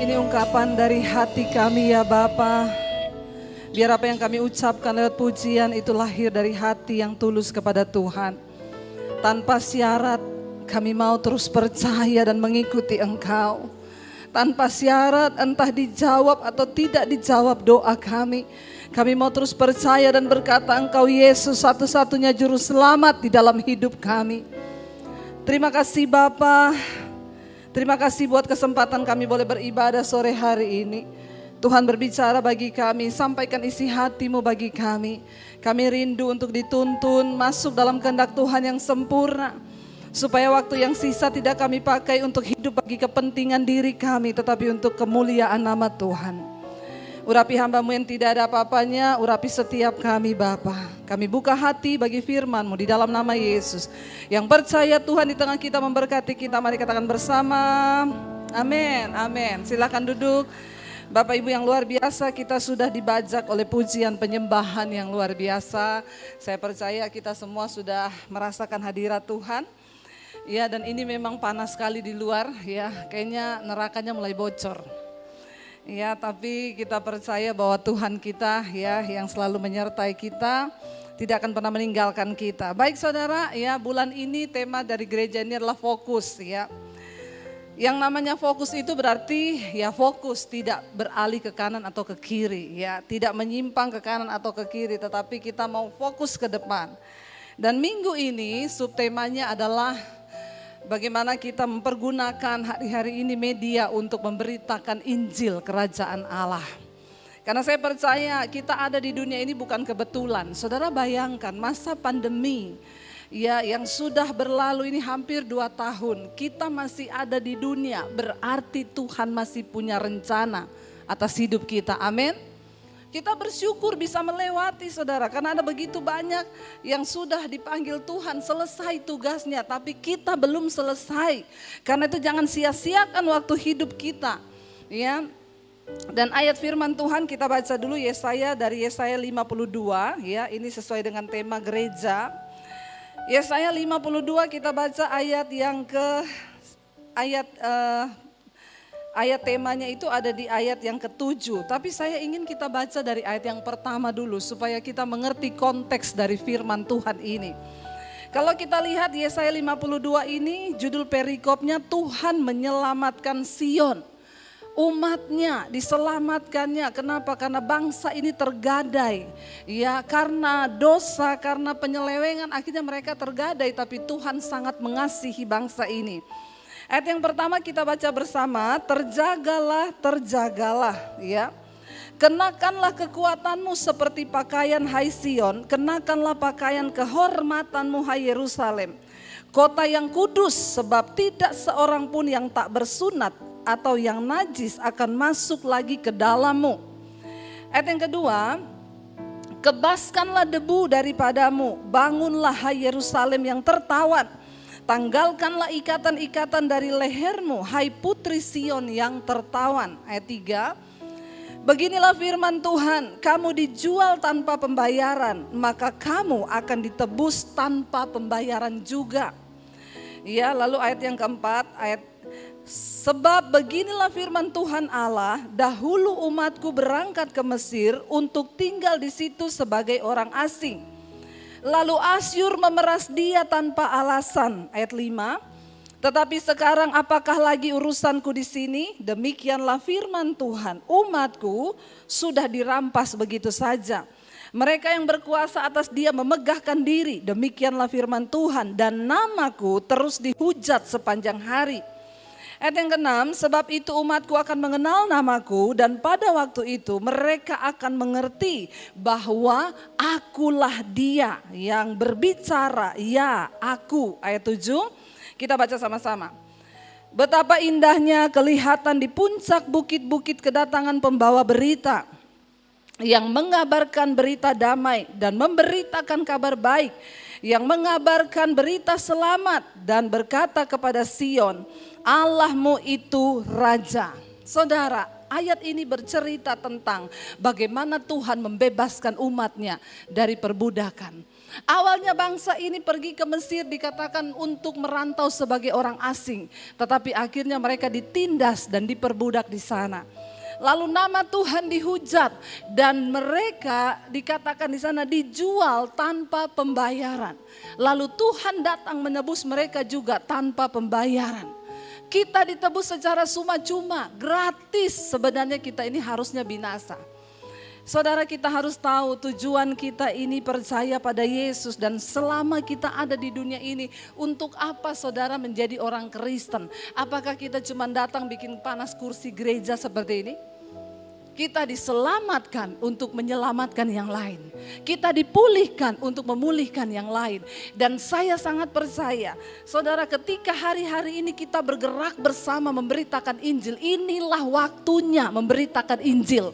Ini ungkapan dari hati kami ya Bapa. Biar apa yang kami ucapkan lewat pujian itu lahir dari hati yang tulus kepada Tuhan. Tanpa syarat kami mau terus percaya dan mengikuti Engkau. Tanpa syarat entah dijawab atau tidak dijawab doa kami. Kami mau terus percaya dan berkata Engkau Yesus satu-satunya juru selamat di dalam hidup kami. Terima kasih Bapa. Terima kasih buat kesempatan kami boleh beribadah sore hari ini. Tuhan berbicara bagi kami, sampaikan isi hati-Mu bagi kami. Kami rindu untuk dituntun masuk dalam kehendak Tuhan yang sempurna. Supaya waktu yang sisa tidak kami pakai untuk hidup bagi kepentingan diri kami, tetapi untuk kemuliaan nama Tuhan. Urapi hamba-Mu yang tidak ada apa-apanya, urapi setiap kami Bapa. Kami buka hati bagi firman-Mu di dalam nama Yesus. Yang percaya Tuhan di tengah kita memberkati kita, mari katakan bersama. Amin, amin. Silakan duduk. Bapak Ibu yang luar biasa, kita sudah dibajak oleh pujian penyembahan yang luar biasa. Saya percaya kita semua sudah merasakan hadirat Tuhan. Ya, dan ini memang panas sekali di luar ya, kayaknya nerakanya mulai bocor. Ya, tapi kita percaya bahwa Tuhan kita ya yang selalu menyertai kita, tidak akan pernah meninggalkan kita. Baik saudara, ya bulan ini tema dari gereja ini adalah fokus ya. Yang namanya fokus itu berarti ya fokus, tidak beralih ke kanan atau ke kiri ya, tidak menyimpang ke kanan atau ke kiri, tetapi kita mau fokus ke depan. Dan minggu ini subtemanya adalah bagaimana kita mempergunakan hari-hari ini media untuk memberitakan Injil Kerajaan Allah. Karena saya percaya kita ada di dunia ini bukan kebetulan. Saudara bayangkan masa pandemi ya yang sudah berlalu ini hampir 2 tahun. Kita masih ada di dunia, berarti Tuhan masih punya rencana atas hidup kita. Amin. Kita bersyukur bisa melewati saudara, karena ada begitu banyak yang sudah dipanggil Tuhan selesai tugasnya, tapi kita belum selesai. Karena itu jangan sia-siakan waktu hidup kita. Ya. Dan ayat firman Tuhan kita baca dulu Yesaya dari Yesaya 52 ya, ini sesuai dengan tema gereja. Yesaya 52 kita baca ayat yang ayat temanya itu ada di ayat yang ke-7, tapi saya ingin kita baca dari ayat yang pertama dulu supaya kita mengerti konteks dari firman Tuhan ini. Kalau kita lihat Yesaya 52 ini judul perikopnya Tuhan menyelamatkan Sion. Umatnya diselamatkannya, kenapa? Karena bangsa ini tergadai. Ya karena dosa, karena penyelewengan akhirnya mereka tergadai, tapi Tuhan sangat mengasihi bangsa ini. Ayat yang pertama kita baca bersama, terjagalah, terjagalah ya. Kenakanlah kekuatanmu seperti pakaian hai Sion, kenakanlah pakaian kehormatanmu hai Yerusalem. Kota yang kudus, sebab tidak seorang pun yang tak bersunat atau yang najis akan masuk lagi ke dalammu. Ayat yang kedua, kebaskanlah debu daripadamu, bangunlah hai Yerusalem yang tertawan. Tanggalkanlah ikatan-ikatan dari lehermu, hai putri Sion yang tertawan. Ayat 3, beginilah firman Tuhan, kamu dijual tanpa pembayaran, maka kamu akan ditebus tanpa pembayaran juga. Ya, lalu ayat yang keempat, sebab beginilah firman Tuhan Allah, dahulu umatku berangkat ke Mesir untuk tinggal di situ sebagai orang asing. Lalu Asyur memeras dia tanpa alasan. Ayat 5. Tetapi sekarang apakah lagi urusanku di sini? Demikianlah firman Tuhan. Umatku sudah dirampas begitu saja. Mereka yang berkuasa atas dia memegahkan diri. Demikianlah firman Tuhan. Dan namaku terus dihujat sepanjang hari. Ayat yang ke-6, sebab itu umatku akan mengenal namaku dan pada waktu itu mereka akan mengerti bahwa akulah dia yang berbicara, ya aku. Ayat 7, kita baca sama-sama. Betapa indahnya kelihatan di puncak bukit-bukit kedatangan pembawa berita yang mengabarkan berita damai dan memberitakan kabar baik, yang mengabarkan berita selamat dan berkata kepada Sion, Allahmu itu Raja. Saudara, ayat ini bercerita tentang bagaimana Tuhan membebaskan umatnya dari perbudakan. Awalnya bangsa ini pergi ke Mesir dikatakan untuk merantau sebagai orang asing. Tetapi akhirnya mereka ditindas dan diperbudak di sana. Lalu nama Tuhan dihujat dan mereka dikatakan di sana dijual tanpa pembayaran. Lalu Tuhan datang menebus mereka juga tanpa pembayaran. Kita ditebus secara cuma-cuma, gratis. Sebenarnya kita ini harusnya binasa. Saudara, kita harus tahu tujuan kita ini percaya pada Yesus, dan selama kita ada di dunia ini, untuk apa saudara menjadi orang Kristen? Apakah kita cuma datang bikin panas kursi gereja seperti ini? Kita diselamatkan untuk menyelamatkan yang lain. Kita dipulihkan untuk memulihkan yang lain. Dan saya sangat percaya, saudara, ketika hari-hari ini kita bergerak bersama memberitakan Injil, inilah waktunya memberitakan Injil.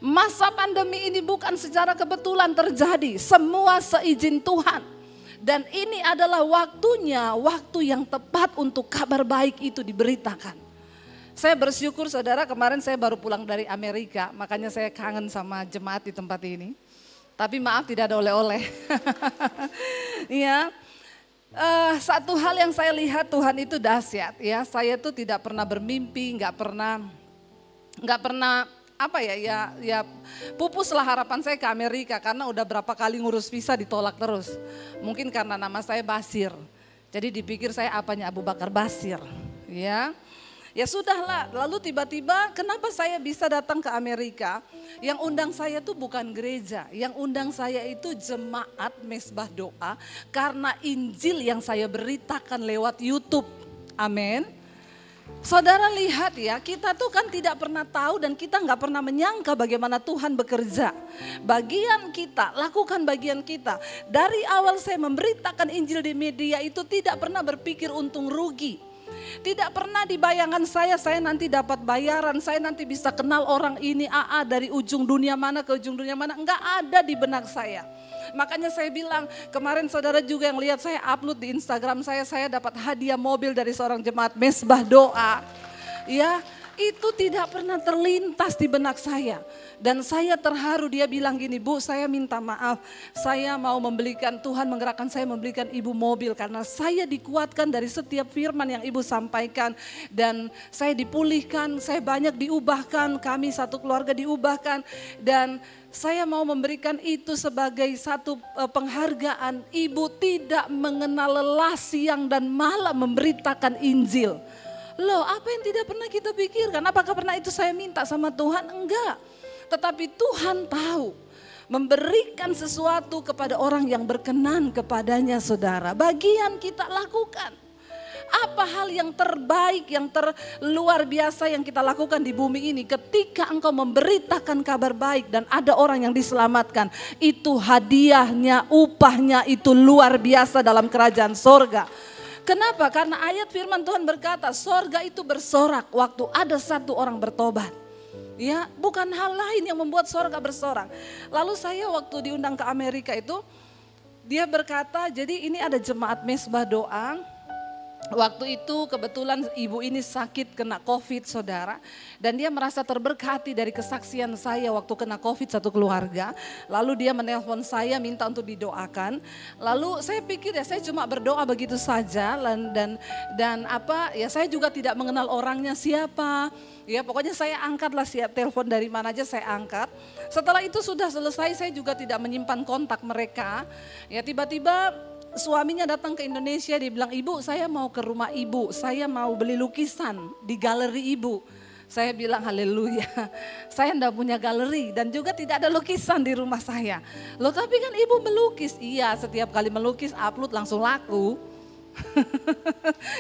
Masa pandemi ini bukan secara kebetulan terjadi, semua seizin Tuhan. Dan ini adalah waktunya, waktu yang tepat untuk kabar baik itu diberitakan. Saya bersyukur saudara, kemarin saya baru pulang dari Amerika, makanya saya kangen sama jemaat di tempat ini. Tapi maaf tidak ada oleh-oleh. Ya, satu hal yang saya lihat Tuhan itu dahsyat. Ya, saya tuh tidak pernah bermimpi, nggak pernah pupuslah harapan saya ke Amerika karena udah berapa kali ngurus visa ditolak terus. Mungkin karena nama saya Basir, jadi dipikir saya apanya Abu Bakar Basir, ya. Ya sudahlah, lalu tiba-tiba kenapa saya bisa datang ke Amerika? Yang undang saya tuh bukan gereja, yang undang saya itu jemaat Mesbah Doa karena Injil yang saya beritakan lewat YouTube. Amin. Saudara lihat ya, kita tuh kan tidak pernah tahu dan kita nggak pernah menyangka bagaimana Tuhan bekerja. Bagian kita, lakukan bagian kita. Dari awal saya memberitakan Injil di media itu tidak pernah berpikir untung rugi. Tidak pernah di bayangan saya nanti dapat bayaran, saya nanti bisa kenal orang ini dari ujung dunia mana ke ujung dunia mana. Enggak ada di benak saya. Makanya saya bilang, kemarin saudara juga yang lihat saya upload di Instagram saya dapat hadiah mobil dari seorang jemaat Mesbah Doa. Ya, itu tidak pernah terlintas di benak saya. Dan saya terharu, dia bilang gini, Bu, saya minta maaf, saya mau membelikan, Tuhan menggerakkan saya membelikan ibu mobil karena saya dikuatkan dari setiap firman yang ibu sampaikan. Dan saya dipulihkan, saya banyak diubahkan, kami satu keluarga diubahkan. Dan saya mau memberikan itu sebagai satu penghargaan. Ibu tidak mengenal lelah siang dan malam memberitakan Injil. Loh, apa yang tidak pernah kita pikirkan? Apakah pernah itu saya minta sama Tuhan? Enggak. Tetapi Tuhan tahu memberikan sesuatu kepada orang yang berkenan kepadanya, saudara. Bagian kita lakukan. Apa hal yang terbaik, yang terluar biasa yang kita lakukan di bumi ini? Ketika engkau memberitakan kabar baik dan ada orang yang diselamatkan, itu hadiahnya, upahnya itu luar biasa dalam kerajaan sorga. Kenapa? Karena ayat firman Tuhan berkata, sorga itu bersorak waktu ada satu orang bertobat. Ya, bukan hal lain yang membuat sorga bersorak. Lalu saya waktu diundang ke Amerika itu, dia berkata, jadi ini ada jemaat Mesbah Doa. Waktu itu kebetulan ibu ini sakit kena COVID, saudara. Dan dia merasa terberkati dari kesaksian saya waktu kena COVID satu keluarga. Lalu dia menelpon saya minta untuk didoakan. Lalu saya pikir ya saya cuma berdoa begitu saja. Dan saya juga tidak mengenal orangnya siapa. Ya pokoknya saya angkatlah, siap telepon dari mana aja saya angkat. Setelah itu sudah selesai, saya juga tidak menyimpan kontak mereka. Ya tiba-tiba suaminya datang ke Indonesia, dia bilang, ibu saya mau ke rumah ibu, saya mau beli lukisan di galeri ibu. Saya bilang haleluya, saya enggak punya galeri dan juga tidak ada lukisan di rumah saya. Loh tapi kan ibu melukis, iya setiap kali melukis upload langsung laku.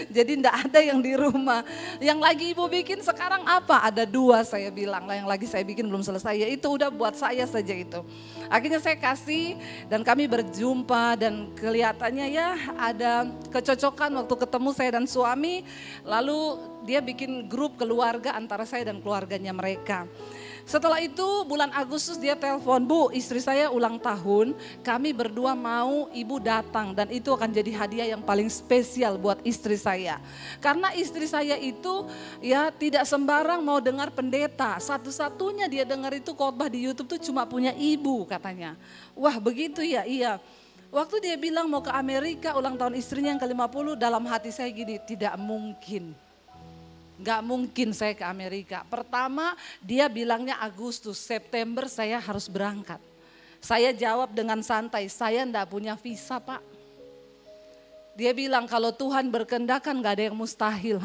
Jadi enggak ada yang di rumah. Yang lagi ibu bikin sekarang apa? Ada 2 saya bilang lah, yang lagi saya bikin belum selesai, ya itu udah buat saya saja itu. Akhirnya saya kasih dan kami berjumpa dan kelihatannya ya ada kecocokan waktu ketemu saya dan suami. Lalu dia bikin grup keluarga antara saya dan keluarganya mereka. Setelah itu bulan Agustus dia telepon, Bu istri saya ulang tahun, kami berdua mau ibu datang dan itu akan jadi hadiah yang paling spesial buat istri saya. Karena istri saya itu ya tidak sembarang mau dengar pendeta, satu-satunya dia dengar itu khotbah di YouTube tuh cuma punya ibu katanya. Wah begitu ya, iya. Waktu dia bilang mau ke Amerika ulang tahun istrinya yang ke-50, dalam hati saya gini, tidak mungkin. Gak mungkin saya ke Amerika. Pertama dia bilangnya Agustus, September saya harus berangkat. Saya jawab dengan santai, saya enggak punya visa Pak. Dia bilang kalau Tuhan berkehendak kan gak ada yang mustahil.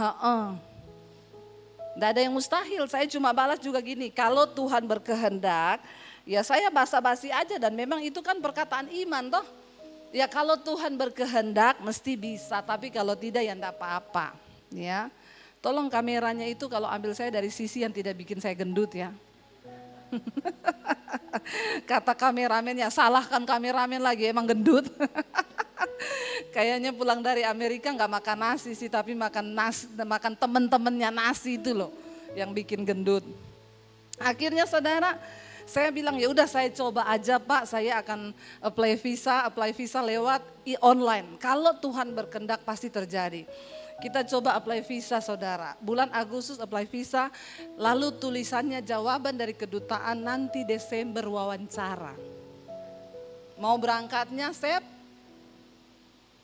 Enggak ada yang mustahil, saya cuma balas juga gini, kalau Tuhan berkehendak ya saya basa-basi aja dan memang itu kan perkataan iman toh. Ya kalau Tuhan berkehendak mesti bisa, tapi kalau tidak ya enggak apa-apa. Ya, tolong kameranya itu kalau ambil saya dari sisi yang tidak bikin saya gendut ya. Kata kameramennya, salahkan kameramen lagi emang gendut. Kayaknya pulang dari Amerika nggak makan nasi sih, tapi makan temen-temennya nasi itu loh yang bikin gendut. Akhirnya saudara, saya bilang ya udah saya coba aja Pak, saya akan apply visa lewat online. Kalau Tuhan berkehendak pasti terjadi. Kita coba apply visa saudara. Bulan Agustus apply visa, lalu tulisannya jawaban dari kedutaan nanti Desember wawancara. Mau berangkatnya Sep?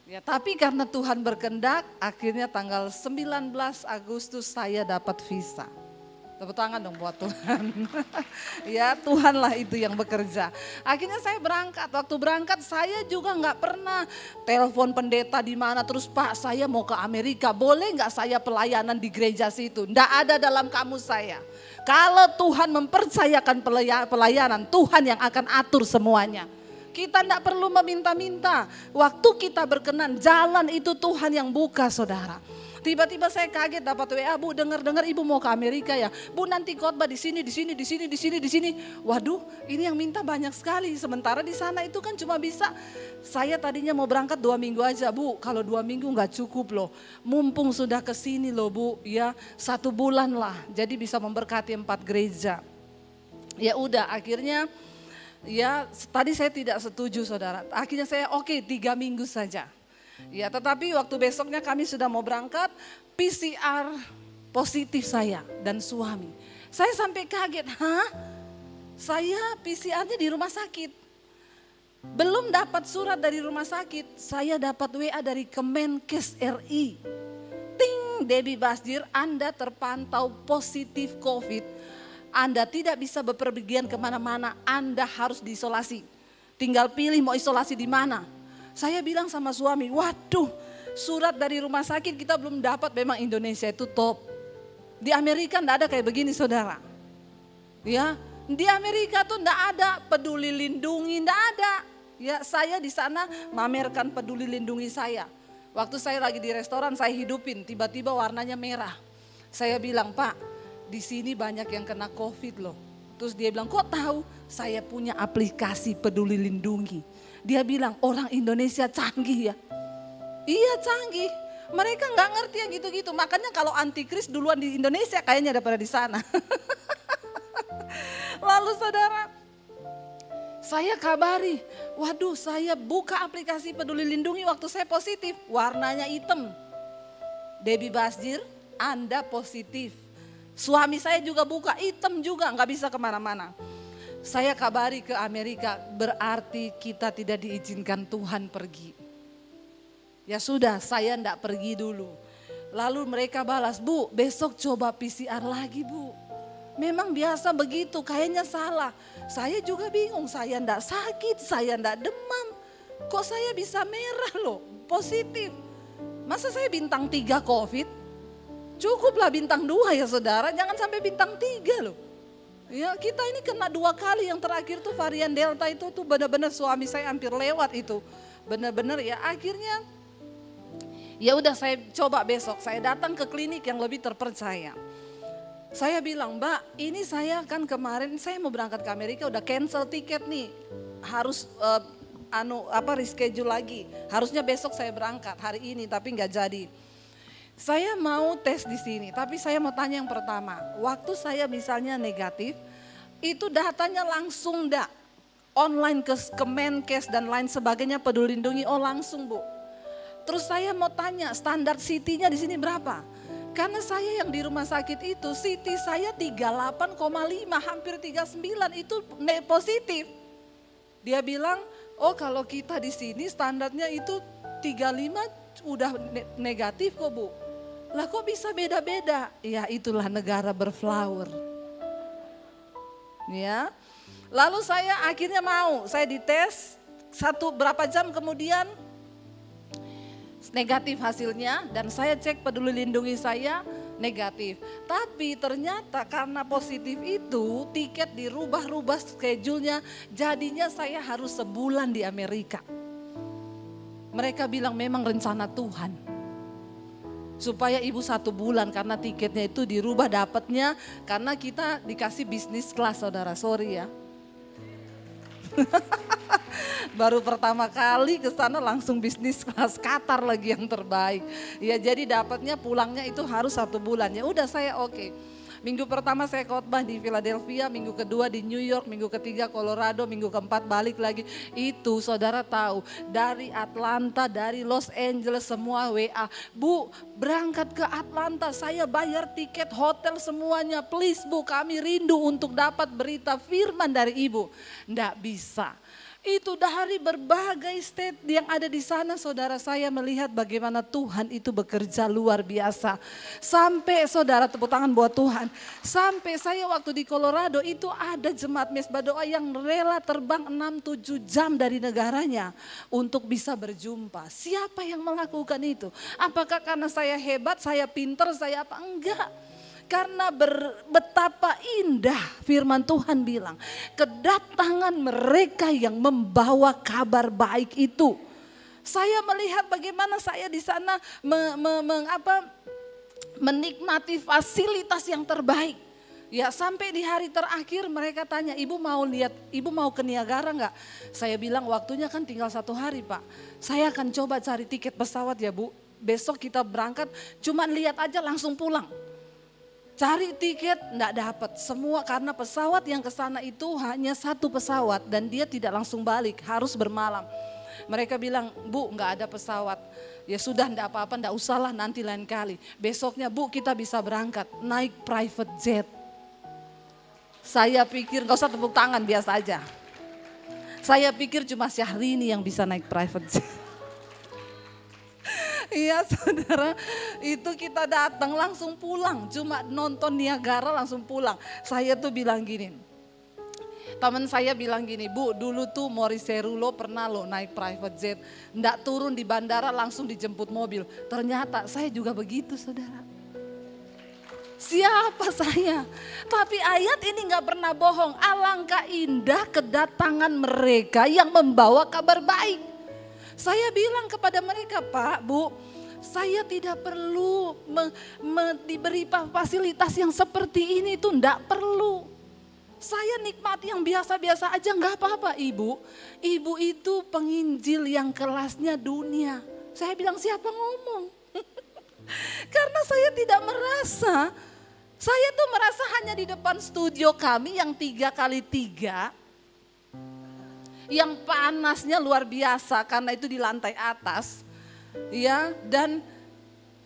Ya tapi karena Tuhan berkehendak, akhirnya tanggal 19 Agustus saya dapat visa. Tepuk tangan dong buat Tuhan. Ya Tuhanlah itu yang bekerja. Akhirnya saya berangkat. Waktu berangkat saya juga nggak pernah telepon pendeta di mana terus Pak saya mau ke Amerika. Boleh nggak saya pelayanan di gereja situ? Nggak ada dalam kamus saya. Kalau Tuhan mempercayakan pelayanan, Tuhan yang akan atur semuanya. Kita tidak perlu meminta-minta. Waktu kita berkenan, jalan itu Tuhan yang buka saudara. Tiba-tiba saya kaget dapat WA, Bu dengar-dengar ibu mau ke Amerika ya. Bu nanti khotbah di sini. Waduh ini yang minta banyak sekali. Sementara di sana itu kan cuma bisa, saya tadinya mau berangkat 2 minggu aja Bu. Kalau 2 minggu nggak cukup loh. Mumpung sudah ke sini loh Bu ya, 1 bulan lah. Jadi bisa memberkati 4 gereja. Ya udah akhirnya ya tadi saya tidak setuju saudara. Akhirnya saya oke 3 minggu saja. Ya tetapi waktu besoknya kami sudah mau berangkat, PCR positif saya dan suami. Saya sampai kaget, saya PCR-nya di rumah sakit. Belum dapat surat dari rumah sakit, saya dapat WA dari Kemenkes RI. Ting, Debbie Basdir, Anda terpantau positif COVID. Anda tidak bisa bepergian kemana-mana, Anda harus diisolasi. Tinggal pilih mau isolasi di mana. Saya bilang sama suami, waduh surat dari rumah sakit kita belum dapat, memang Indonesia itu top. Di Amerika enggak ada kayak begini saudara. Ya, di Amerika tuh enggak ada peduli lindungi, enggak ada. Ya, saya di sana mamerkan peduli lindungi saya. Waktu saya lagi di restoran saya hidupin, tiba-tiba warnanya merah. Saya bilang, Pak, di sini banyak yang kena COVID loh. Terus dia bilang, kok tahu? Saya punya aplikasi peduli lindungi. Dia bilang orang Indonesia canggih ya. Iya canggih. Mereka nggak ngerti yang gitu-gitu. Makanya kalau antikris duluan di Indonesia kayaknya daripada di sana. Lalu saudara, saya kabari. Waduh saya buka aplikasi peduli lindungi waktu saya positif. Warnanya hitam. Debbie Basdir, Anda positif. Suami saya juga buka, hitam juga, nggak bisa kemana-mana. Saya kabari ke Amerika, berarti kita tidak diizinkan Tuhan pergi. Ya sudah, saya enggak pergi dulu. Lalu mereka balas, Bu besok coba PCR lagi Bu. Memang biasa begitu, kayaknya salah. Saya juga bingung, saya enggak sakit, saya enggak demam. Kok saya bisa merah loh, positif. Masa saya bintang 3 COVID? Cukuplah bintang 2 ya saudara, jangan sampai bintang 3 loh. Ya kita ini kena 2 kali, yang terakhir tuh varian Delta itu tuh benar-benar suami saya hampir lewat itu. Benar-benar ya akhirnya ya udah saya coba besok, saya datang ke klinik yang lebih terpercaya. Saya bilang, Mbak ini saya kan kemarin saya mau berangkat ke Amerika udah cancel tiket nih. Harus reschedule lagi. Harusnya besok saya berangkat hari ini tapi nggak jadi. Saya mau tes di sini, tapi saya mau tanya yang pertama. Waktu saya misalnya negatif, itu datanya langsung enggak? Online ke Kemenkes dan lain sebagainya peduli lindungi, oh langsung Bu. Terus saya mau tanya standar CT-nya di sini berapa? Karena saya yang di rumah sakit itu CT saya 38,5 hampir 39 itu positif. Dia bilang Oh kalau kita di sini standarnya itu 35 udah negatif kok Bu. Lah kok bisa beda-beda? Ya itulah negara berflower. Ya. Lalu saya akhirnya saya dites berapa jam kemudian negatif hasilnya dan saya cek Peduli Lindungi saya negatif. Tapi ternyata karena positif itu tiket dirubah-rubah schedule-nya, jadinya saya harus sebulan di Amerika. Mereka bilang memang rencana Tuhan. Supaya ibu 1 bulan karena tiketnya itu dirubah dapatnya karena kita dikasih bisnis kelas saudara, sorry ya. Baru pertama kali ke sana langsung bisnis kelas Qatar lagi yang terbaik. Ya jadi dapatnya pulangnya itu harus 1 bulan. Ya udah saya oke. Minggu pertama saya khotbah di Philadelphia, minggu kedua di New York, minggu ketiga Colorado, minggu keempat balik lagi. Itu saudara tahu dari Atlanta, dari Los Angeles semua WA. Bu berangkat ke Atlanta, saya bayar tiket hotel semuanya. Please Bu, kami rindu untuk dapat berita firman dari ibu. Nggak bisa. Itu dari berbagai state yang ada di sana saudara, saya melihat bagaimana Tuhan itu bekerja luar biasa. Sampai saudara tepuk tangan buat Tuhan. Sampai saya waktu di Colorado itu ada jemaat mesbah doa yang rela terbang 6-7 jam dari negaranya untuk bisa berjumpa. Siapa yang melakukan itu? Apakah karena saya hebat, saya pinter, saya apa? Enggak. Karena betapa indah firman Tuhan bilang, kedatangan mereka yang membawa kabar baik itu. Saya melihat bagaimana saya di sana menikmati fasilitas yang terbaik. Ya sampai di hari terakhir mereka tanya, ibu mau ke Niagara enggak? Saya bilang waktunya kan tinggal 1 hari Pak. Saya akan coba cari tiket pesawat ya Bu. Besok kita berangkat, cuma lihat aja langsung pulang. Cari tiket enggak dapat semua karena pesawat yang ke sana itu hanya 1 pesawat dan dia tidak langsung balik, harus bermalam. Mereka bilang, Bu enggak ada pesawat. Ya sudah enggak apa-apa, enggak usahlah nanti lain kali. Besoknya Bu kita bisa berangkat naik private jet. Saya pikir enggak usah tepuk tangan, biasa aja. Saya pikir cuma Syahrini yang bisa naik private jet. Iya saudara, itu kita datang langsung pulang, cuma nonton Niagara langsung pulang. Saya tuh bilang gini, teman saya bilang gini, Bu dulu tuh Maurice Cerullo pernah loh naik private jet, nggak turun di bandara langsung dijemput mobil. Ternyata saya juga begitu saudara. Siapa saya? Tapi ayat ini nggak pernah bohong, alangkah indah kedatangan mereka yang membawa kabar baik. Saya bilang kepada mereka, Pak, Bu, saya tidak perlu diberi fasilitas yang seperti ini, itu enggak perlu. Saya nikmati yang biasa-biasa aja enggak apa-apa Ibu. Ibu itu penginjil yang kelasnya dunia. Saya bilang siapa ngomong? Karena saya tidak merasa, saya tuh merasa hanya di depan studio kami yang 3x3. Yang panasnya luar biasa karena itu di lantai atas. Ya, dan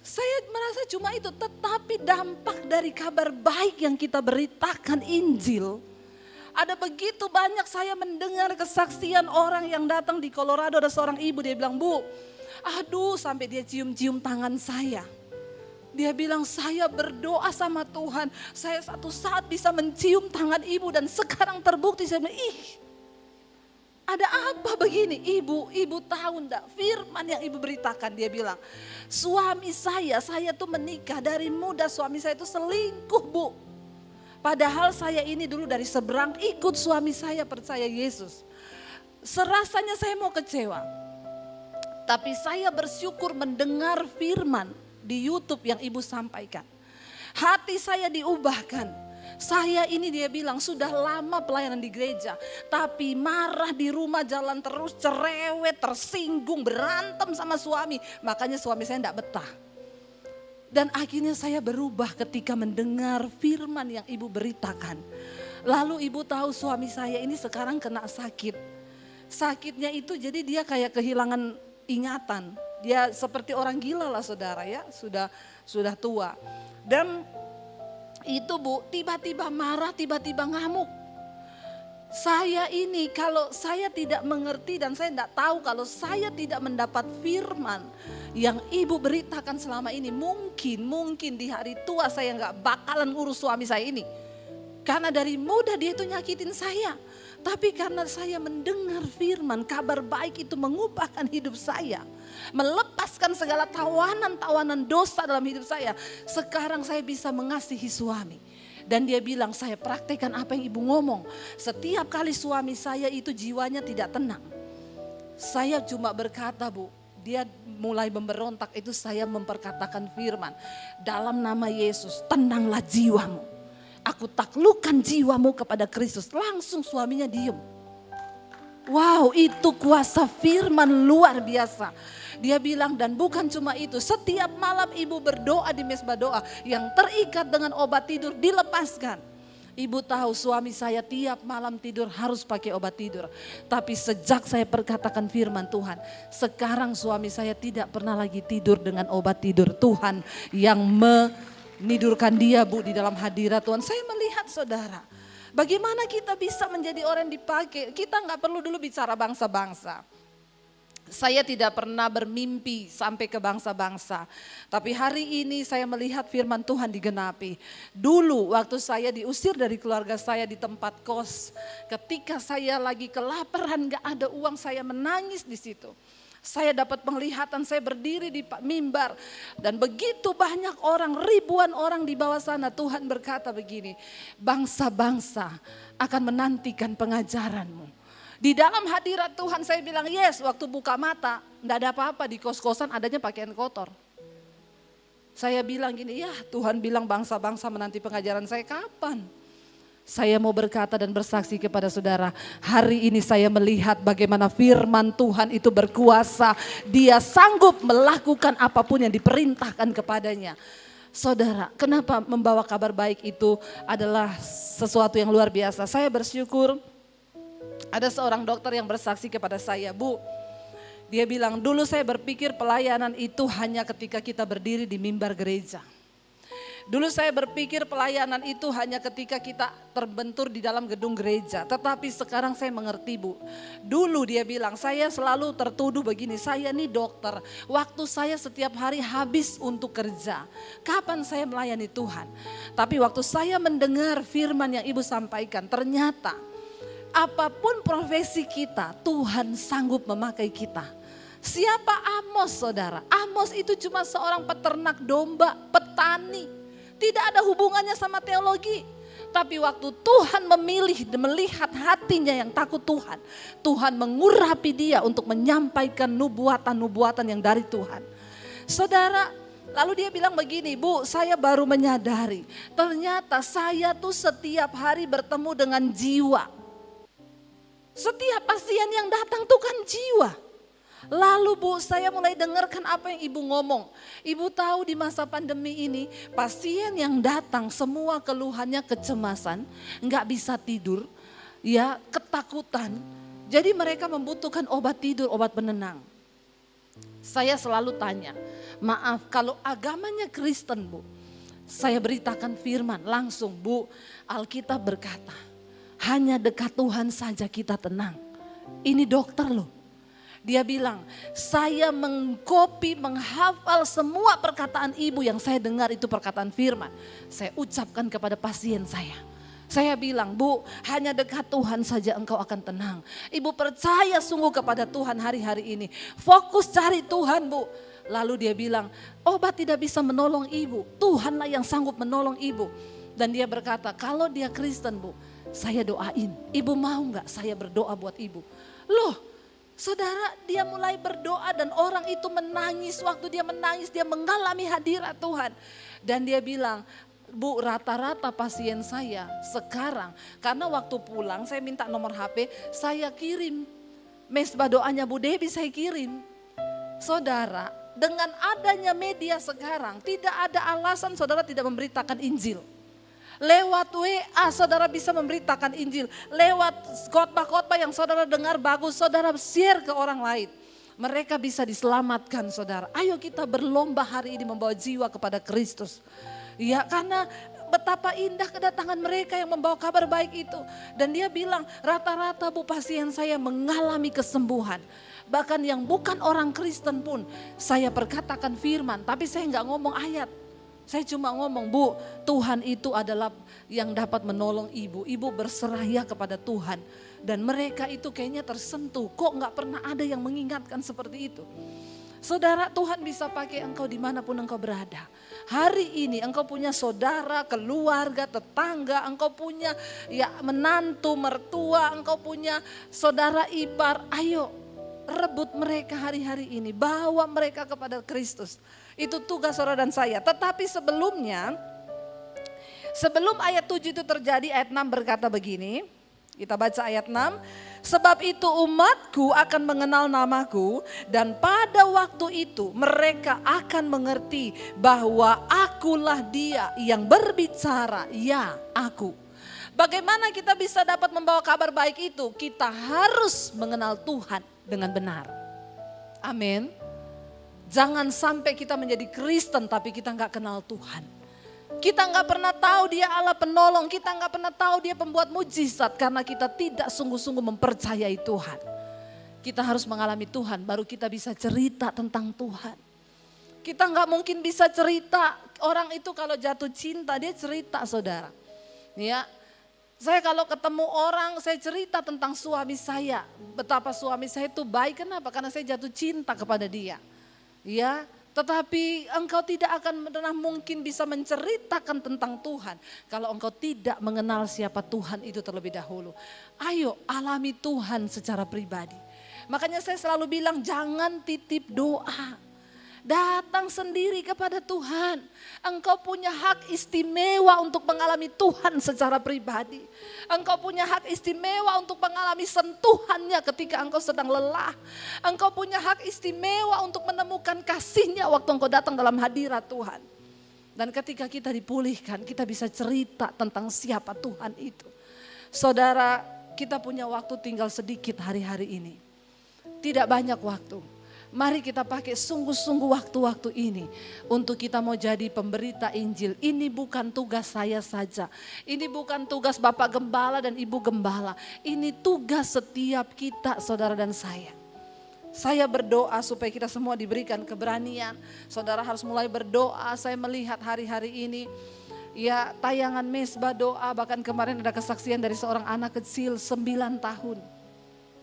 saya merasa cuma itu, tetapi dampak dari kabar baik yang kita beritakan Injil. Ada begitu banyak saya mendengar kesaksian orang yang datang di Colorado, ada seorang ibu dia bilang, Bu, aduh sampai dia cium-cium tangan saya. Dia bilang saya berdoa sama Tuhan, saya satu saat bisa mencium tangan ibu dan sekarang terbukti. Saya bilang, ada apa begini? Ibu tahu enggak firman yang ibu beritakan? Dia bilang, suami saya tuh menikah dari muda, suami saya itu selingkuh Bu. Padahal saya ini dulu dari seberang ikut suami saya percaya Yesus. Serasanya saya mau kecewa. Tapi saya bersyukur mendengar firman di YouTube yang ibu sampaikan. Hati saya diubahkan. Saya ini dia bilang sudah lama pelayanan di gereja, tapi marah di rumah jalan terus, cerewet, tersinggung, berantem sama suami. Makanya suami saya enggak betah. Dan akhirnya saya berubah ketika mendengar firman yang ibu beritakan. Lalu ibu tahu suami saya ini sekarang kena sakit. Sakitnya itu jadi dia kayak kehilangan ingatan. Dia seperti orang gila lah saudara ya, sudah tua. Dan itu Bu, tiba-tiba marah, tiba-tiba ngamuk. Saya ini kalau saya tidak mengerti dan saya tidak tahu, kalau saya tidak mendapat firman yang ibu beritakan selama ini, mungkin di hari tua saya nggak bakalan urus suami saya ini. Karena dari muda dia itu nyakitin saya. Tapi karena saya mendengar firman, kabar baik itu mengubahkan hidup saya. Melepaskan segala tawanan-tawanan dosa dalam hidup saya. Sekarang saya bisa mengasihi suami. Dan dia bilang, saya praktekkan apa yang ibu ngomong. Setiap kali suami saya itu jiwanya tidak tenang. Saya cuma berkata, Bu, dia mulai memberontak, itu saya memperkatakan firman. Dalam nama Yesus, tenanglah jiwamu. Aku taklukkan jiwamu kepada Kristus. Langsung suaminya diem. Wow, itu kuasa firman luar biasa. Dia bilang, dan bukan cuma itu, setiap malam ibu berdoa di mesbah doa, yang terikat dengan obat tidur dilepaskan. Ibu tahu suami saya tiap malam tidur harus pakai obat tidur. Tapi sejak saya perkatakan firman Tuhan, sekarang suami saya tidak pernah lagi tidur dengan obat tidur. Tuhan yang menidurkan dia, Bu, di dalam hadirat Tuhan. Saya melihat, saudara, bagaimana kita bisa menjadi orang yang dipakai. Kita nggak perlu dulu bicara bangsa-bangsa. Saya tidak pernah bermimpi sampai ke bangsa-bangsa. Tapi hari ini saya melihat firman Tuhan digenapi. Dulu waktu saya diusir dari keluarga saya di tempat kos. Ketika saya lagi kelaparan, gak ada uang, saya menangis di situ. Saya dapat penglihatan, saya berdiri di mimbar. Dan begitu banyak orang, ribuan orang di bawah sana. Tuhan berkata begini, bangsa-bangsa akan menantikan pengajaranmu. Di dalam hadirat Tuhan saya bilang, yes, waktu buka mata, enggak ada apa-apa, di kos-kosan adanya pakaian kotor. Saya bilang gini, ya Tuhan bilang bangsa-bangsa menanti pengajaran saya, kapan? Saya mau berkata dan bersaksi kepada saudara, hari ini saya melihat bagaimana firman Tuhan itu berkuasa. Dia sanggup melakukan apapun yang diperintahkan kepadanya. Saudara, kenapa membawa kabar baik itu adalah sesuatu yang luar biasa. Saya bersyukur. Ada seorang dokter yang bersaksi kepada saya, Bu, dia bilang, dulu saya berpikir pelayanan itu hanya ketika kita berdiri di mimbar gereja. Dulu saya berpikir pelayanan itu hanya ketika kita terbentur di dalam gedung gereja. Tetapi sekarang saya mengerti, Bu. Dulu dia bilang, saya selalu tertuduh begini, saya nih dokter. Waktu saya setiap hari habis untuk kerja. Kapan saya melayani Tuhan? Tapi waktu saya mendengar firman yang ibu sampaikan, ternyata apapun profesi kita, Tuhan sanggup memakai kita. Siapa Amos, saudara? Amos itu cuma seorang peternak domba, petani. Tidak ada hubungannya sama teologi. Tapi waktu Tuhan memilih dan melihat hatinya yang takut Tuhan, Tuhan mengurapi dia untuk menyampaikan nubuatan-nubuatan yang dari Tuhan. Saudara, lalu dia bilang begini, Bu, saya baru menyadari, ternyata saya tuh setiap hari bertemu dengan jiwa. Setiap pasien yang datang tuh kan jiwa. Lalu, Bu, saya mulai dengarkan apa yang ibu ngomong. Ibu tahu di masa pandemi ini pasien yang datang semua keluhannya kecemasan, nggak bisa tidur, ya ketakutan. Jadi mereka membutuhkan obat tidur, obat penenang. Saya selalu tanya, maaf kalau agamanya Kristen, Bu, saya beritakan firman langsung, Bu, Alkitab berkata, hanya dekat Tuhan saja kita tenang. Ini dokter loh. Dia bilang, saya mengkopi, menghafal semua perkataan ibu yang saya dengar itu perkataan firman. Saya ucapkan kepada pasien saya. Saya bilang, Bu, hanya dekat Tuhan saja engkau akan tenang. Ibu percaya sungguh kepada Tuhan hari-hari ini. Fokus cari Tuhan, Bu. Lalu dia bilang, obat tidak bisa menolong ibu. Tuhanlah yang sanggup menolong ibu. Dan dia berkata, kalau dia Kristen, Bu, saya doain. Ibu mau gak saya berdoa buat ibu? Loh, saudara, dia mulai berdoa dan orang itu menangis. Waktu dia menangis, dia mengalami hadirat Tuhan. Dan dia bilang, Bu, rata-rata pasien saya sekarang, karena waktu pulang saya minta nomor HP, saya kirim. Mesbah doanya Bu Debbie saya kirim. Saudara, dengan adanya media sekarang, tidak ada alasan saudara tidak memberitakan Injil. Lewat WA saudara bisa memberitakan Injil. Lewat khotbah-khotbah yang saudara dengar bagus, saudara share ke orang lain. Mereka bisa diselamatkan, saudara. Ayo kita berlomba hari ini membawa jiwa kepada Kristus. Ya, karena betapa indah kedatangan mereka yang membawa kabar baik itu. Dan dia bilang, rata-rata Bu pasien saya mengalami kesembuhan. Bahkan yang bukan orang Kristen pun saya perkatakan firman, tapi saya nggak ngomong ayat. Saya cuma ngomong, Bu, Tuhan itu adalah yang dapat menolong ibu. Ibu berserah ya kepada Tuhan. Dan mereka itu kayaknya tersentuh, kok nggak pernah ada yang mengingatkan seperti itu. Saudara, Tuhan bisa pakai engkau dimanapun engkau berada. Hari ini engkau punya saudara, keluarga, tetangga, engkau punya ya menantu, mertua, engkau punya saudara ipar. Ayo rebut mereka hari-hari ini, bawa mereka kepada Kristus. Itu tugas saudara dan saya. Tetapi sebelumnya, sebelum ayat 7 itu terjadi, ayat 6 berkata begini. Kita baca ayat 6. Sebab itu umatku akan mengenal namaku dan pada waktu itu mereka akan mengerti bahwa akulah dia yang berbicara, ya aku. Bagaimana kita bisa dapat membawa kabar baik itu? Kita harus mengenal Tuhan dengan benar. Amin. Jangan sampai kita menjadi Kristen tapi kita nggak kenal Tuhan. Kita nggak pernah tahu dia Allah penolong, kita nggak pernah tahu dia pembuat mujizat karena kita tidak sungguh-sungguh mempercayai Tuhan. Kita harus mengalami Tuhan, baru kita bisa cerita tentang Tuhan. Kita nggak mungkin bisa cerita, orang itu kalau jatuh cinta dia cerita saudara. Ya, saya kalau ketemu orang saya cerita tentang suami saya, betapa suami saya itu baik, kenapa? Karena saya jatuh cinta kepada dia. Ya. Tetapi engkau tidak akan pernah mungkin bisa menceritakan tentang Tuhan kalau engkau tidak mengenal siapa Tuhan itu terlebih dahulu. Ayo alami Tuhan secara pribadi. Makanya saya selalu bilang jangan titip doa. Datang sendiri kepada Tuhan. Engkau punya hak istimewa untuk mengalami Tuhan secara pribadi. Engkau punya hak istimewa untuk mengalami sentuhannya ketika engkau sedang lelah. Engkau punya hak istimewa untuk menemukan kasihnya waktu engkau datang dalam hadirat Tuhan. Dan ketika kita dipulihkan, kita bisa cerita tentang siapa Tuhan itu. Saudara, kita punya waktu tinggal sedikit hari-hari ini. Tidak banyak waktu. Mari kita pakai sungguh-sungguh waktu-waktu ini untuk kita mau jadi pemberita Injil. Ini bukan tugas saya saja. Ini bukan tugas Bapak Gembala dan Ibu Gembala. Ini tugas setiap kita, saudara dan saya. Saya berdoa supaya kita semua diberikan keberanian. Saudara harus mulai berdoa. Saya melihat hari-hari ini ya tayangan mesbah doa. Bahkan kemarin ada kesaksian dari seorang anak kecil 9 tahun.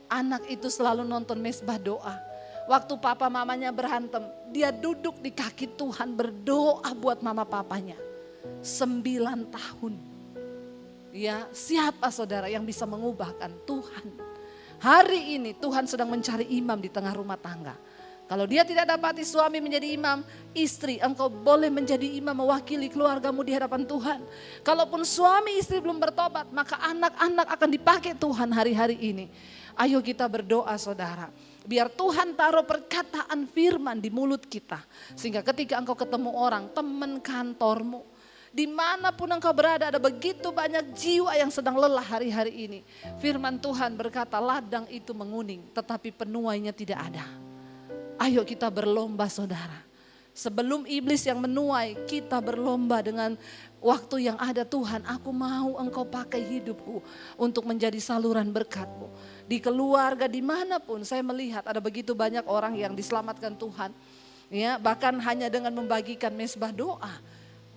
Anak itu selalu nonton mesbah doa. Waktu papa mamanya berantem, dia duduk di kaki Tuhan berdoa buat mama papanya. 9 tahun. Ya, siapa saudara yang bisa mengubahkan? Tuhan. Hari ini Tuhan sedang mencari imam di tengah rumah tangga. Kalau dia tidak dapati suami menjadi imam, istri engkau boleh menjadi imam mewakili keluargamu di hadapan Tuhan. Kalaupun suami istri belum bertobat, maka anak-anak akan dipakai Tuhan hari-hari ini. Ayo kita berdoa saudara. Biar Tuhan taruh perkataan firman di mulut kita. Sehingga ketika engkau ketemu orang, teman kantormu, dimanapun engkau berada ada begitu banyak jiwa yang sedang lelah hari-hari ini. Firman Tuhan berkata ladang itu menguning tetapi penuainya tidak ada. Ayo kita berlomba saudara. Sebelum iblis yang menuai, kita berlomba dengan waktu yang ada. Tuhan, aku mau engkau pakai hidupku untuk menjadi saluran berkat-Mu. Di keluarga dimanapun saya melihat ada begitu banyak orang yang diselamatkan Tuhan. Ya, bahkan hanya dengan membagikan mesbah doa.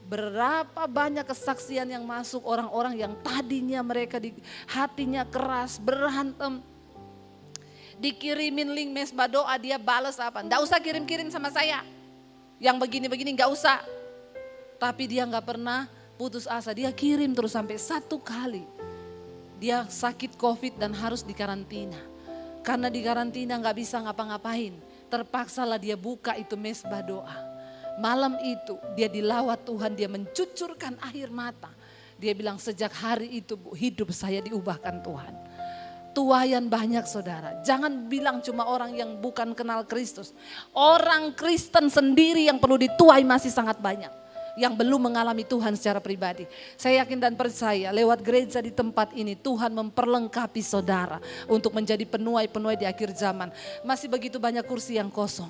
Berapa banyak kesaksian yang masuk orang-orang yang tadinya mereka di hatinya keras, berantem. Dikirimin link mesbah doa, dia balas apa? Nggak usah kirim-kirim sama saya. Yang begini-begini nggak usah. Tapi dia nggak pernah putus asa. Dia kirim terus sampai 1 kali. Dia sakit COVID dan harus dikarantina. Karena dikarantina nggak bisa ngapa-ngapain. Terpaksalah dia buka itu mesbah doa. Malam itu dia dilawat Tuhan, dia mencucurkan air mata. Dia bilang sejak hari itu Bu, hidup saya diubahkan Tuhan. Tuayan banyak saudara. Jangan bilang cuma orang yang bukan kenal Kristus. Orang Kristen sendiri yang perlu dituai masih sangat banyak. Yang belum mengalami Tuhan secara pribadi. Saya yakin dan percaya lewat gereja di tempat ini Tuhan memperlengkapi saudara untuk menjadi penuai-penuai di akhir zaman. Masih begitu banyak kursi yang kosong.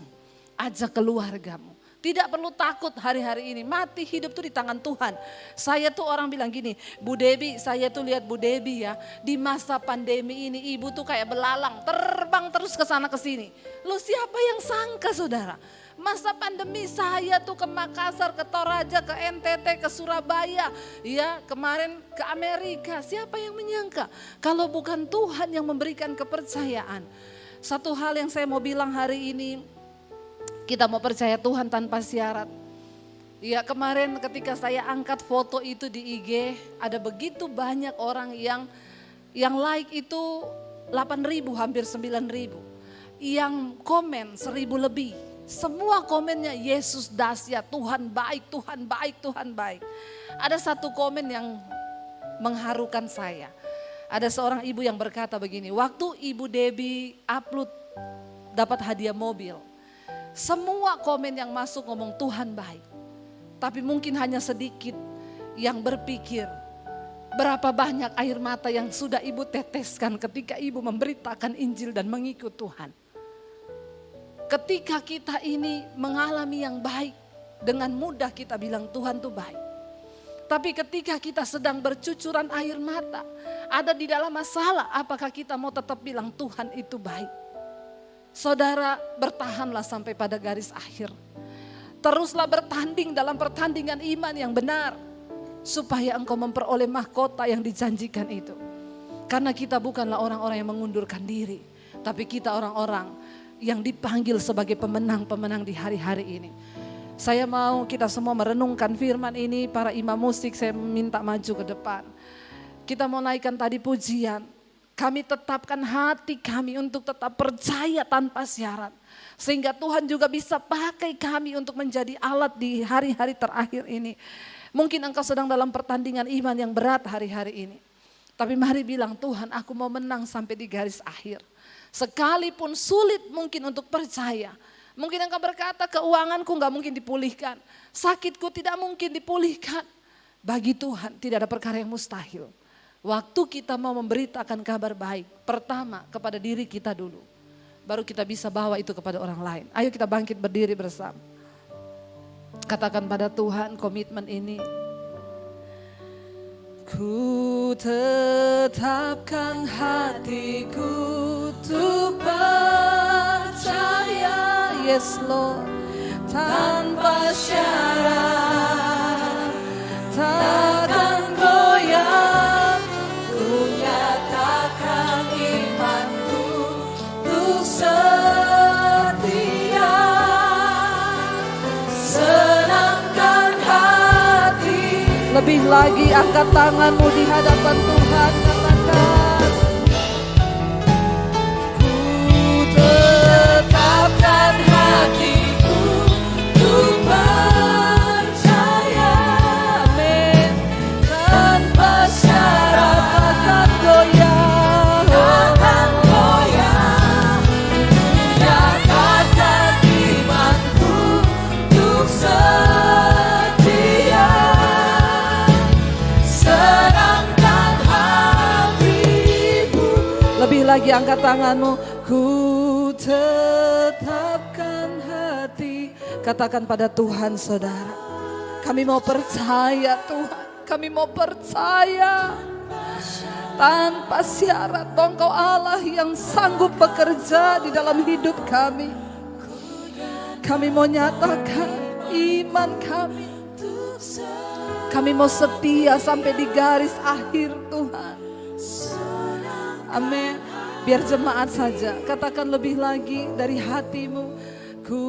Ajak keluargamu. Tidak perlu takut hari-hari ini. Mati hidup tuh di tangan Tuhan. Saya tuh orang bilang gini, Bu Debi, saya tuh lihat Bu Debi ya. Di masa pandemi ini ibu tuh kayak belalang, terbang terus ke sana ke sini. Loh siapa yang sangka saudara? Masa pandemi saya tuh ke Makassar, ke Toraja, ke NTT, ke Surabaya. Ya kemarin ke Amerika. Siapa yang menyangka? Kalau bukan Tuhan yang memberikan kepercayaan. Satu hal yang saya mau bilang hari ini. Kita mau percaya Tuhan tanpa syarat. Ya kemarin ketika saya angkat foto itu di IG, ada begitu banyak orang yang like itu 8.000 hampir 9.000. Yang komen 1.000 lebih. Semua komennya Yesus dahsyat, Tuhan baik, Tuhan baik, Tuhan baik. Ada satu komen yang mengharukan saya. Ada seorang ibu yang berkata begini, waktu Ibu Debi upload dapat hadiah mobil. Semua komen yang masuk ngomong Tuhan baik. Tapi mungkin hanya sedikit yang berpikir berapa banyak air mata yang sudah ibu teteskan ketika ibu memberitakan Injil dan mengikut Tuhan. Ketika kita ini mengalami yang baik, dengan mudah kita bilang Tuhan tuh baik. Tapi ketika kita sedang bercucuran air mata, ada di dalam masalah, apakah kita mau tetap bilang Tuhan itu baik? Saudara, bertahanlah sampai pada garis akhir. Teruslah bertanding dalam pertandingan iman yang benar. Supaya engkau memperoleh mahkota yang dijanjikan itu. Karena kita bukanlah orang-orang yang mengundurkan diri. Tapi kita orang-orang yang dipanggil sebagai pemenang-pemenang di hari-hari ini. Saya mau kita semua merenungkan firman ini. Para imam musik saya minta maju ke depan. Kita mau naikkan tadi pujian. Kami tetapkan hati kami untuk tetap percaya tanpa syarat. Sehingga Tuhan juga bisa pakai kami untuk menjadi alat di hari-hari terakhir ini. Mungkin engkau sedang dalam pertandingan iman yang berat hari-hari ini. Tapi mari bilang Tuhan aku mau menang sampai di garis akhir. Sekalipun sulit mungkin untuk percaya. Mungkin engkau berkata keuanganku gak mungkin dipulihkan. Sakitku tidak mungkin dipulihkan. Bagi Tuhan tidak ada perkara yang mustahil. Waktu kita mau memberitakan kabar baik, pertama kepada diri kita dulu. Baru kita bisa bawa itu kepada orang lain. Ayo kita bangkit berdiri bersama. Katakan pada Tuhan komitmen ini. Ku tetapkan hatiku untuk percaya. Yes Lord. Tanpa syarat. Takkan goyah. Setia, senangkan hati. Lebih lagi angkat tanganmu di hadapan Tuhan, katakan ku tetapkan hatiku untuk percaya. Amin. Tanpa syarat akan goyah. Lagi angkat tanganmu, ku tetapkan hati. Katakan pada Tuhan saudara, kami mau percaya Tuhan, kami mau percaya tanpa syarat. Engkau Allah yang sanggup bekerja di dalam hidup kami. Kami mau nyatakan iman kami. Kami mau setia sampai di garis akhir Tuhan. Amin. Biar jemaat saja, katakan lebih lagi dari hatimu. Ku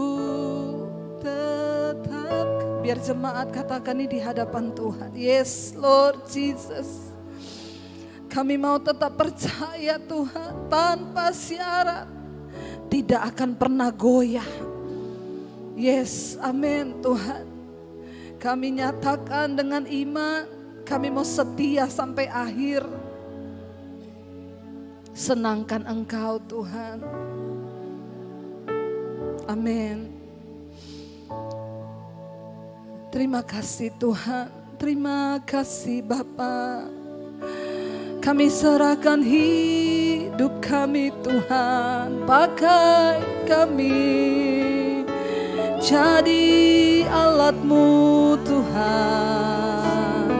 tetap. Biar jemaat katakan ini di hadapan Tuhan. Yes Lord Jesus. Kami mau tetap percaya Tuhan tanpa syarat. Tidak akan pernah goyah. Yes, amin Tuhan. Kami nyatakan dengan iman. Kami mau setia sampai akhir. Senangkan Engkau Tuhan. Amin. Terima kasih Tuhan. Terima kasih Bapa. Kami serahkan hidup kami Tuhan. Pakai kami. jadi alat-Mu Tuhan.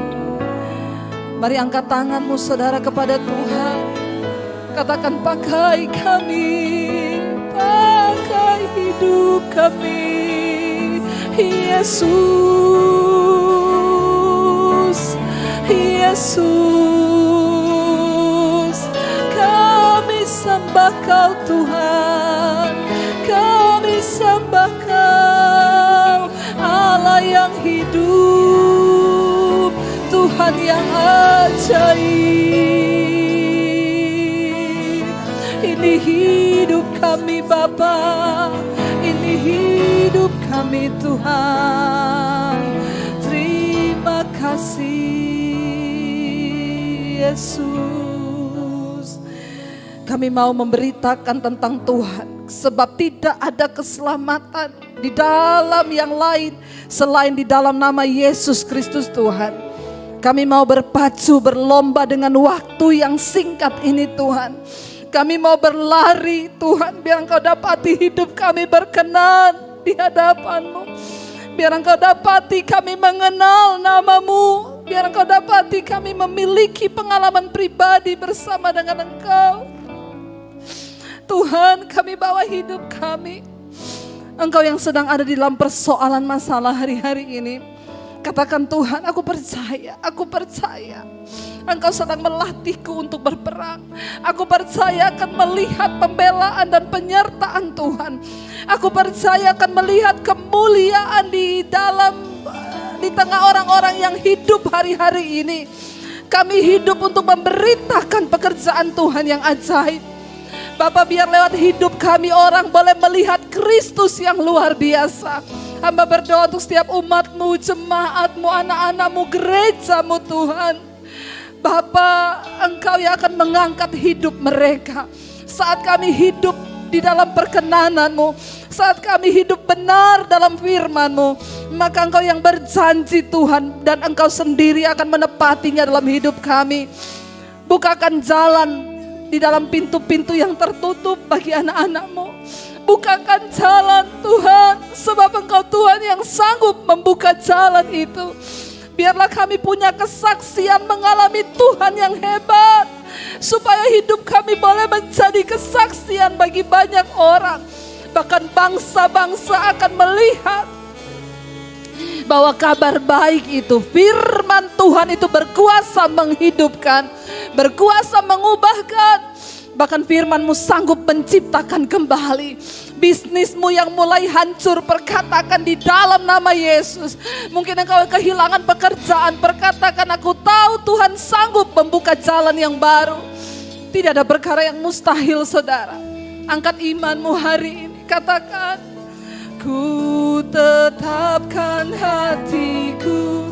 Mari angkat tanganmu saudara kepada Tuhan. Katakan, pakai kami, pakai hidup kami, Yesus, Yesus. Kami sembah Kau Tuhan, kami sembah Kau, Allah yang hidup, Tuhan yang ajaib. Ini hidup kami Bapa, ini hidup kami Tuhan. Terima kasih Yesus. Kami mau memberitakan tentang Tuhan, sebab tidak ada keselamatan di dalam yang lain selain di dalam nama Yesus Kristus Tuhan. Kami mau berpacu berlomba dengan waktu yang singkat ini Tuhan. Kami mau berlari Tuhan, biar Engkau dapati hidup kami berkenan di hadapan-Mu. Biar Engkau dapati kami mengenal nama-Mu. Biar Engkau dapati kami memiliki pengalaman pribadi bersama dengan Engkau. Tuhan, kami bawa hidup kami. Engkau yang sedang ada di dalam persoalan masalah hari-hari ini. Katakan, Tuhan, aku percaya, aku percaya. Engkau sedang melatihku untuk berperang. Aku percaya akan melihat pembelaan dan penyertaan Tuhan. Aku percaya akan melihat kemuliaan di tengah orang-orang yang hidup hari-hari ini. Kami hidup untuk memberitakan pekerjaan Tuhan yang ajaib. Bapak, biar lewat hidup kami orang boleh melihat Kristus yang luar biasa. Hamba berdoa untuk setiap umat-Mu, jemaat-Mu, anak-anak-Mu, gereja-Mu Tuhan. Bapa, Engkau yang akan mengangkat hidup mereka. Saat kami hidup di dalam perkenanan-Mu, saat kami hidup benar dalam firman-Mu, maka Engkau yang berjanji Tuhan, dan Engkau sendiri akan menepatinya dalam hidup kami. Bukakan jalan di dalam pintu-pintu yang tertutup bagi anak-anak-Mu. Bukakan jalan Tuhan, sebab Engkau Tuhan yang sanggup membuka jalan itu. Biarlah kami punya kesaksian mengalami Tuhan yang hebat, supaya hidup kami boleh menjadi kesaksian bagi banyak orang. Bahkan bangsa-bangsa akan melihat bahwa kabar baik itu, firman Tuhan itu berkuasa menghidupkan, berkuasa mengubahkan. Bahkan firman-Mu sanggup menciptakan kembali. Bisnismu yang mulai hancur, perkatakan di dalam nama Yesus. Mungkin engkau kehilangan pekerjaan, perkatakan, aku tahu Tuhan sanggup membuka jalan yang baru. Tidak ada perkara yang mustahil saudara. Angkat imanmu hari ini, katakan, ku tetapkan hatiku